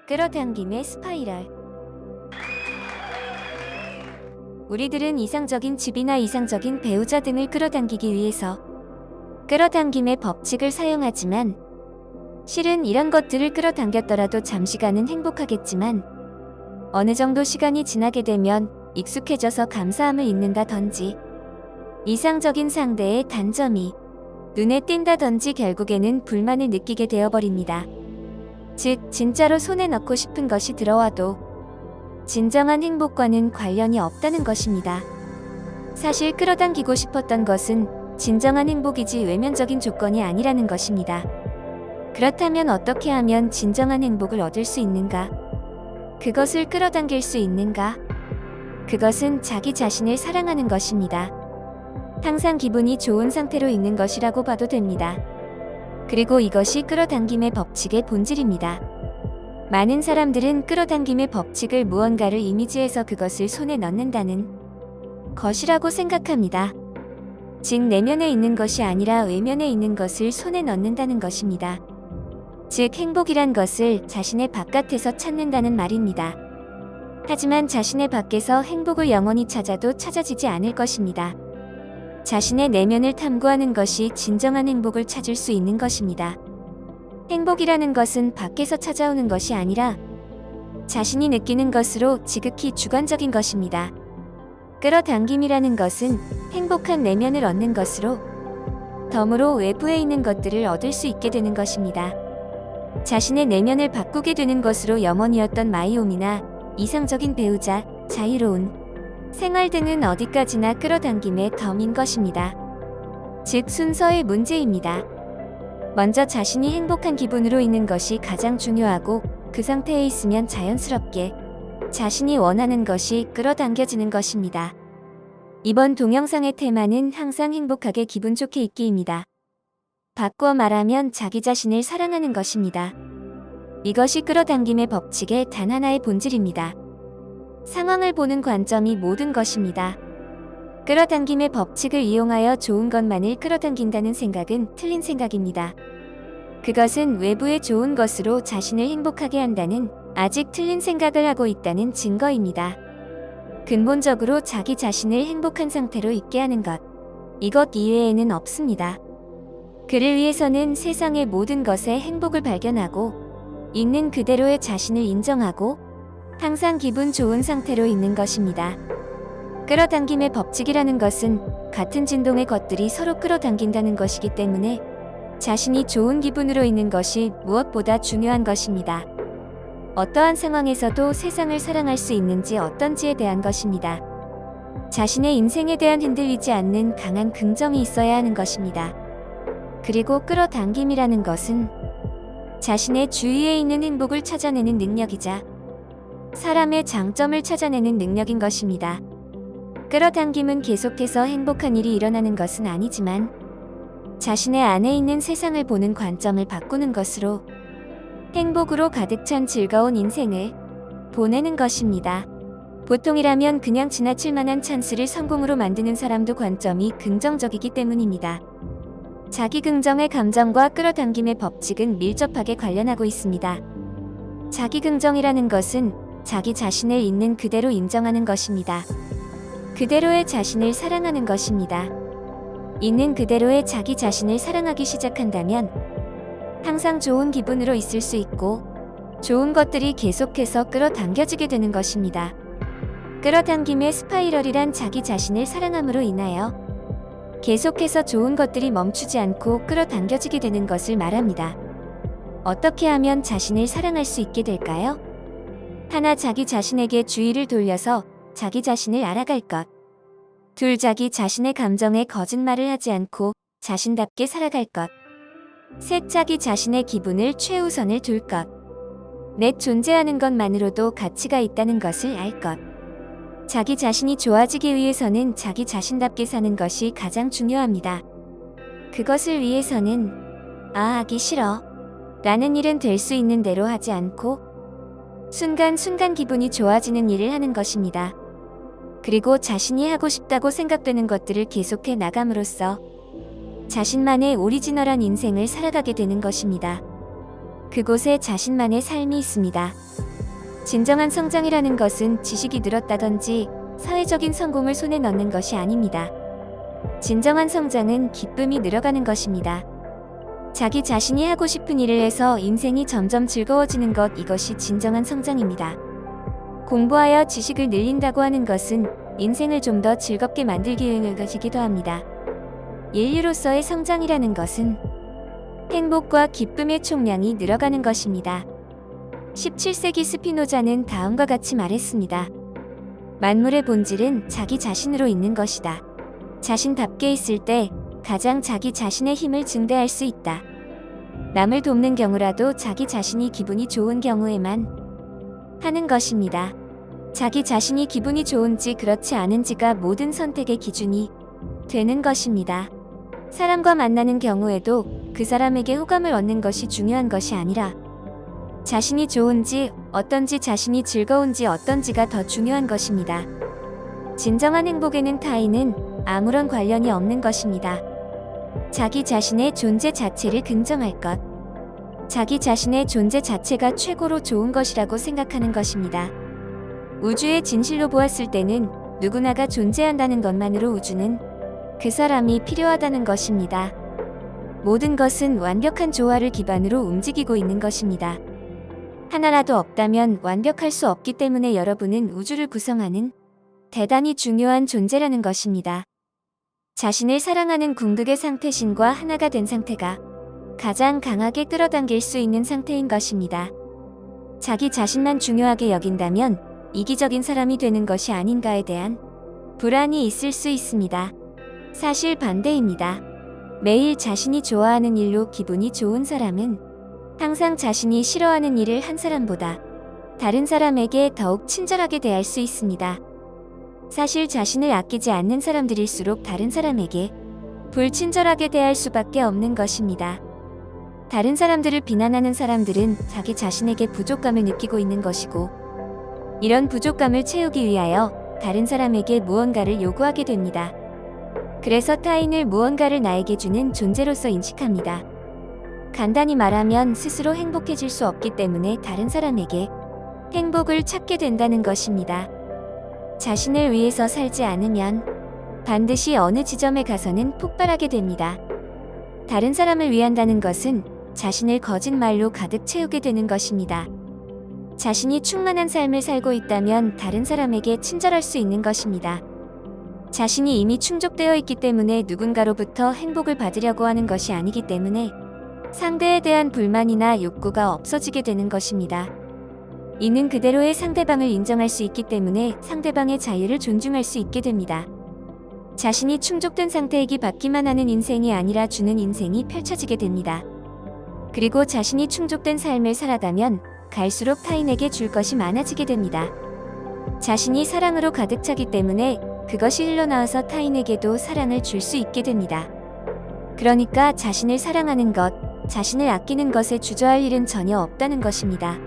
끌어당김의 스파이럴. 우리들은 이상적인 집이나 이상적인 배우자 등을 끌어당기기 위해서 끌어당김의 법칙을 사용하지만, 실은 이런 것들을 끌어당겼더라도 잠시간은 행복하겠지만 어느 정도 시간이 지나게 되면 익숙해져서 감사함을 잊는다든지, 이상적인 상대의 단점이 눈에 띈다든지 결국에는 불만을 느끼게 되어버립니다. 즉, 진짜로 손에 넣고 싶은 것이 들어와도 진정한 행복과는 관련이 없다는 것입니다. 사실 끌어당기고 싶었던 것은 진정한 행복이지 외면적인 조건이 아니라는 것입니다. 그렇다면 어떻게 하면 진정한 행복을 얻을 수 있는가? 그것을 끌어당길 수 있는가? 그것은 자기 자신을 사랑하는 것입니다. 항상 기분이 좋은 상태로 있는 것이라고 봐도 됩니다. 그리고 이것이 끌어당김의 법칙의 본질입니다. 많은 사람들은 끌어당김의 법칙을 무언가를 이미지해서 그것을 손에 넣는다는 것이라고 생각합니다. 즉, 내면에 있는 것이 아니라 외면에 있는 것을 손에 넣는다는 것입니다. 즉, 행복이란 것을 자신의 바깥에서 찾는다는 말입니다. 하지만 자신의 밖에서 행복을 영원히 찾아도 찾아지지 않을 것입니다. 자신의 내면을 탐구하는 것이 진정한 행복을 찾을 수 있는 것입니다. 행복이라는 것은 밖에서 찾아오는 것이 아니라 자신이 느끼는 것으로 지극히 주관적인 것입니다. 끌어당김이라는 것은 행복한 내면을 얻는 것으로 덤으로 외부에 있는 것들을 얻을 수 있게 되는 것입니다. 자신의 내면을 바꾸게 되는 것으로 영원이었던 마이홈이나 이상적인 배우자, 자유로운 생활 등은 어디까지나 끌어당김의 덤인 것입니다. 즉, 순서의 문제입니다. 먼저 자신이 행복한 기분으로 있는 것이 가장 중요하고, 그 상태에 있으면 자연스럽게 자신이 원하는 것이 끌어당겨지는 것입니다. 이번 동영상의 테마는 항상 행복하게 기분 좋게 있기입니다. 바꿔 말하면 자기 자신을 사랑하는 것입니다. 이것이 끌어당김의 법칙의 단 하나의 본질입니다. 상황을 보는 관점이 모든 것입니다. 끌어당김의 법칙을 이용하여 좋은 것만을 끌어당긴다는 생각은 틀린 생각입니다. 그것은 외부의 좋은 것으로 자신을 행복하게 한다는 아직 틀린 생각을 하고 있다는 증거입니다. 근본적으로 자기 자신을 행복한 상태로 있게 하는 것, 이것 이외에는 없습니다. 그를 위해서는 세상의 모든 것에 행복을 발견하고, 있는 그대로의 자신을 인정하고 항상 기분 좋은 상태로 있는 것입니다. 끌어당김의 법칙이라는 것은 같은 진동의 것들이 서로 끌어당긴다는 것이기 때문에 자신이 좋은 기분으로 있는 것이 무엇보다 중요한 것입니다. 어떠한 상황에서도 세상을 사랑할 수 있는지 어떤지에 대한 것입니다. 자신의 인생에 대한 흔들리지 않는 강한 긍정이 있어야 하는 것입니다. 그리고 끌어당김이라는 것은 자신의 주위에 있는 행복을 찾아내는 능력이자 사람의 장점을 찾아내는 능력인 것입니다. 끌어당김은 계속해서 행복한 일이 일어나는 것은 아니지만 자신의 안에 있는 세상을 보는 관점을 바꾸는 것으로 행복으로 가득 찬 즐거운 인생을 보내는 것입니다. 보통이라면 그냥 지나칠 만한 찬스를 성공으로 만드는 사람도 관점이 긍정적이기 때문입니다. 자기 긍정의 감정과 끌어당김의 법칙은 밀접하게 관련하고 있습니다. 자기 긍정이라는 것은 자기 자신을 있는 그대로 인정하는 것입니다. 그대로의 자신을 사랑하는 것입니다. 있는 그대로의 자기 자신을 사랑하기 시작한다면 항상 좋은 기분으로 있을 수 있고 좋은 것들이 계속해서 끌어당겨지게 되는 것입니다. 끌어당김의 스파이럴이란 자기 자신을 사랑함으로 인하여 계속해서 좋은 것들이 멈추지 않고 끌어당겨지게 되는 것을 말합니다. 어떻게 하면 자신을 사랑할 수 있게 될까요? 하나, 자기 자신에게 주의를 돌려서 자기 자신을 알아갈 것. 둘, 자기 자신의 감정에 거짓말을 하지 않고 자신답게 살아갈 것. 셋, 자기 자신의 기분을 최우선을 둘 것. 넷, 존재하는 것만으로도 가치가 있다는 것을 알 것. 자기 자신이 좋아지기 위해서는 자기 자신답게 사는 것이 가장 중요합니다. 그것을 위해서는 하기 싫어 라는 일은 될 수 있는 대로 하지 않고 순간순간 기분이 좋아지는 일을 하는 것입니다. 그리고 자신이 하고 싶다고 생각되는 것들을 계속해 나감으로써 자신만의 오리지널한 인생을 살아가게 되는 것입니다. 그곳에 자신만의 삶이 있습니다. 진정한 성장이라는 것은 지식이 늘었다든지 사회적인 성공을 손에 넣는 것이 아닙니다. 진정한 성장은 기쁨이 늘어가는 것입니다. 자기 자신이 하고 싶은 일을 해서 인생이 점점 즐거워지는 것, 이것이 진정한 성장입니다. 공부하여 지식을 늘린다고 하는 것은 인생을 좀 더 즐겁게 만들기 위한 것이기도 합니다. 인류로서의 성장이라는 것은 행복과 기쁨의 총량이 늘어가는 것입니다. 17세기 스피노자는 다음과 같이 말했습니다. 만물의 본질은 자기 자신으로 있는 것이다. 자신답게 있을 때 가장 자기 자신의 힘을 증대할 수 있다. 남을 돕는 경우라도 자기 자신이 기분이 좋은 경우에만 하는 것입니다. 자기 자신이 기분이 좋은지 그렇지 않은지가 모든 선택의 기준이 되는 것입니다. 사람과 만나는 경우에도 그 사람에게 호감을 얻는 것이 중요한 것이 아니라 자신이 좋은지 어떤지, 자신이 즐거운지 어떤지가 더 중요한 것입니다. 진정한 행복에는 타인은 아무런 관련이 없는 것입니다. 자기 자신의 존재 자체를 긍정할 것. 자기 자신의 존재 자체가 최고로 좋은 것이라고 생각하는 것입니다. 우주의 진실로 보았을 때는 누구나가 존재한다는 것만으로 우주는 그 사람이 필요하다는 것입니다. 모든 것은 완벽한 조화를 기반으로 움직이고 있는 것입니다. 하나라도 없다면 완벽할 수 없기 때문에 여러분은 우주를 구성하는 대단히 중요한 존재라는 것입니다. 자신을 사랑하는 궁극의 상태신과 하나가 된 상태가 가장 강하게 끌어당길 수 있는 상태인 것입니다. 자기 자신만 중요하게 여긴다면 이기적인 사람이 되는 것이 아닌가에 대한 불안이 있을 수 있습니다. 사실 반대입니다. 매일 자신이 좋아하는 일로 기분이 좋은 사람은 항상 자신이 싫어하는 일을 한 사람보다 다른 사람에게 더욱 친절하게 대할 수 있습니다. 사실 자신을 아끼지 않는 사람들일수록 다른 사람에게 불친절하게 대할 수밖에 없는 것입니다. 다른 사람들을 비난하는 사람들은 자기 자신에게 부족감을 느끼고 있는 것이고, 이런 부족감을 채우기 위하여 다른 사람에게 무언가를 요구하게 됩니다. 그래서 타인을 무언가를 나에게 주는 존재로서 인식합니다. 간단히 말하면 스스로 행복해질 수 없기 때문에 다른 사람에게 행복을 찾게 된다는 것입니다. 자신을 위해서 살지 않으면 반드시 어느 지점에 가서는 폭발하게 됩니다. 다른 사람을 위한다는 것은 자신을 거짓말로 가득 채우게 되는 것입니다. 자신이 충만한 삶을 살고 있다면 다른 사람에게 친절할 수 있는 것입니다. 자신이 이미 충족되어 있기 때문에 누군가로부터 행복을 받으려고 하는 것이 아니기 때문에 상대에 대한 불만이나 욕구가 없어지게 되는 것입니다. 있는 그대로의 상대방을 인정할 수 있기 때문에 상대방의 자유를 존중할 수 있게 됩니다. 자신이 충족된 상태이기 받기만 하는 인생이 아니라 주는 인생이 펼쳐지게 됩니다. 그리고 자신이 충족된 삶을 살아가면 갈수록 타인에게 줄 것이 많아지게 됩니다. 자신이 사랑으로 가득 차기 때문에 그것이 흘러나와서 타인에게도 사랑을 줄 수 있게 됩니다. 그러니까 자신을 사랑하는 것, 자신을 아끼는 것에 주저할 일은 전혀 없다는 것입니다.